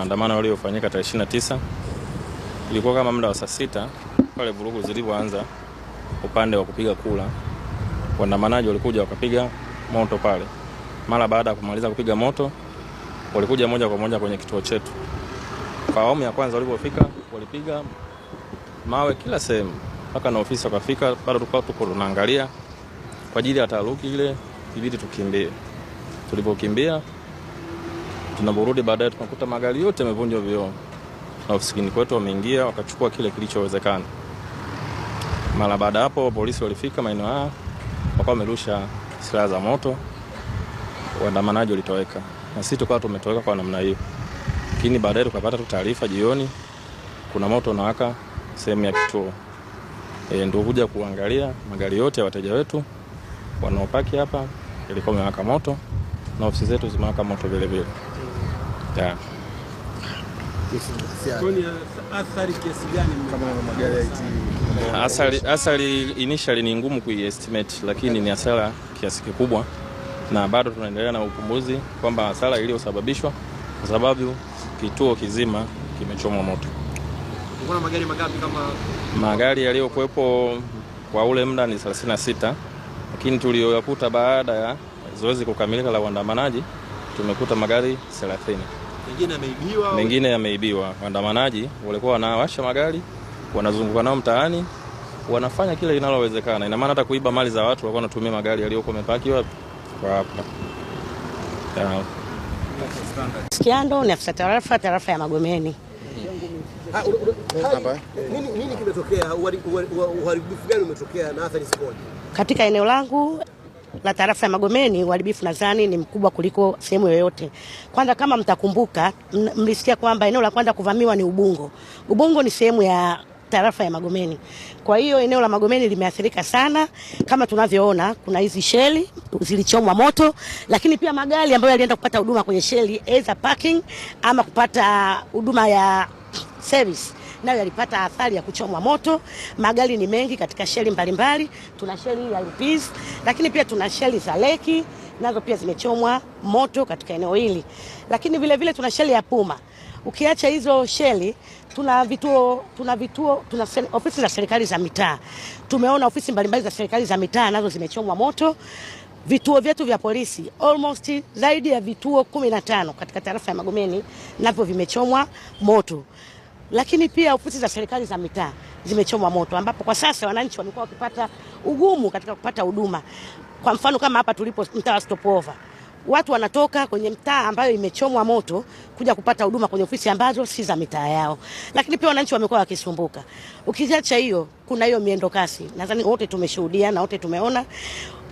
maandamano yaliyofanyika tarehe 29. Ilikuwa kama muda wa saa 6 pale vurugu zilipoanza upande wa kupiga kula. Waandamanaji walikuja wakapiga moto pale. Mara baada ya kumaliza kupiga moto, walikuja moja kwa moja kwenye kituo chetu. Kwa awamu ya kwanza walipofika, walipiga mawe kila sehemu mpaka na ofisi wakafika. Bado tuko tunaangalia kwa ajili ya taharuki ile, ilibidi tukimbie. Tulipokimbia, tunaporudi baadaye tunakuta magari yote yamevunjwa vioo. Na ofisini kwetu wameingia wakachukua kile kilichowezekana. Mara baada hapo polisi walifika maeneo haya, wakawa wamerusha silaha za moto. Waandamanaji walitoweka. Na sisi tukawa tumetoweka kwa namna hiyo. Lakini baadaye tukapata tu taarifa jioni kuna moto unawaka sehemu ya kituo. Ndio kuja kuangalia magari yote ya wateja wetu wanaopaki hapa ilikuwa imewaka moto na ofisi zetu zimewaka moto vile vile. Yeah. Athari kiasi gani kama magari ya IT? Athari initially ni ngumu kuiestimate, lakini ni hasara kiasi kikubwa, na bado tunaendelea na upumbuzi kwamba hasara iliyosababishwa kwa sababu kituo kizima kimechomwa moto. Kuna magari mangapi kama? Magari yaliyokuwepo kwa ule muda ni 36, lakini tuliyoyakuta baada ya zoezi kukamilika la waandamanaji tumekuta magari 30. Mengine yameibiwa. Waandamanaji walikuwa wanawasha magari, wanazunguka nao mtaani, wanafanya kile linalowezekana. Ina maana hata kuiba mali za watu walikuwa wanatumia magari yaliyokuwa yamepakiwa kwa hapa. Kiando ni afisa tarafa ya Magomeni. Nini kimetokea? Uharibifu gani umetokea na athari zikoje? Katika eneo langu la tarafa ya Magomeni, uharibifu nadhani ni mkubwa kuliko sehemu yoyote. Kwanza kama mtakumbuka, mlisikia kwamba eneo la kwanza kuvamiwa ni Ubungo. Ubungo ni sehemu ya tarafa ya Magomeni. Kwa hiyo eneo la Magomeni limeathirika sana. Kama tunavyoona kuna hizi sheli zilichomwa moto, lakini pia magari ambayo yalienda kupata huduma kwenye sheli, either parking ama kupata huduma ya service, nayo yalipata athari ya kuchomwa moto. Magari ni mengi katika sheli mbalimbali. Tuna sheli ya Rupees, lakini pia tuna sheli za Leki, nazo pia zimechomwa moto katika eneo hili. Lakini vile vile tuna sheli ya Puma. Ukiacha hizo sheli, tuna ofisi za serikali za mitaa. Tumeona ofisi mbalimbali za serikali za mitaa nazo zimechomwa moto. Vituo vyetu vya polisi almost zaidi ya vituo 15 katika tarafa ya Magomeni navyo vimechomwa moto. Lakini pia ofisi za serikali za mitaa zimechomwa moto, ambapo kwa sasa wananchi wamekuwa wakipata ugumu katika kupata huduma. Kwa mfano kama hapa tulipo mtaa Stopover, watu wanatoka kwenye mtaa ambayo imechomwa moto kuja kupata huduma kwenye ofisi ambazo si za mitaa yao. Lakini pia wananchi wamekuwa wakisumbuka. Ukiacha hiyo, kuna hiyo miendo kasi. Nadhani wote tumeshuhudia na wote tumeona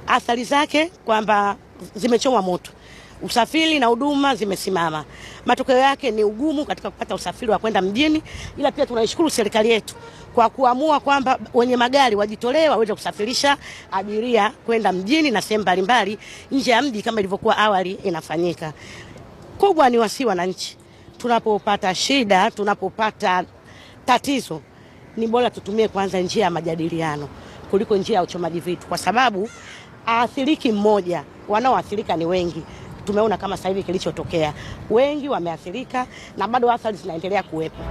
athari zake kwamba zimechomwa moto. Usafiri na huduma zimesimama. Matokeo yake ni ugumu katika kupata usafiri wa kwenda mjini, ila pia tunaishukuru serikali yetu kwa kuamua kwamba wenye magari wajitolee waweze kusafirisha abiria kwenda mjini na sehemu mbalimbali nje ya mji kama ilivyokuwa awali inafanyika. Kubwa ni wasi wananchi. Tunapopata shida, tunapopata tatizo, ni bora tutumie kwanza njia ya majadiliano kuliko njia ya uchomaji vitu, kwa sababu aathiriki mmoja, wanaoathirika ni wengi. Tumeona kama sasa hivi kilichotokea, wengi wameathirika na bado athari zinaendelea kuwepo.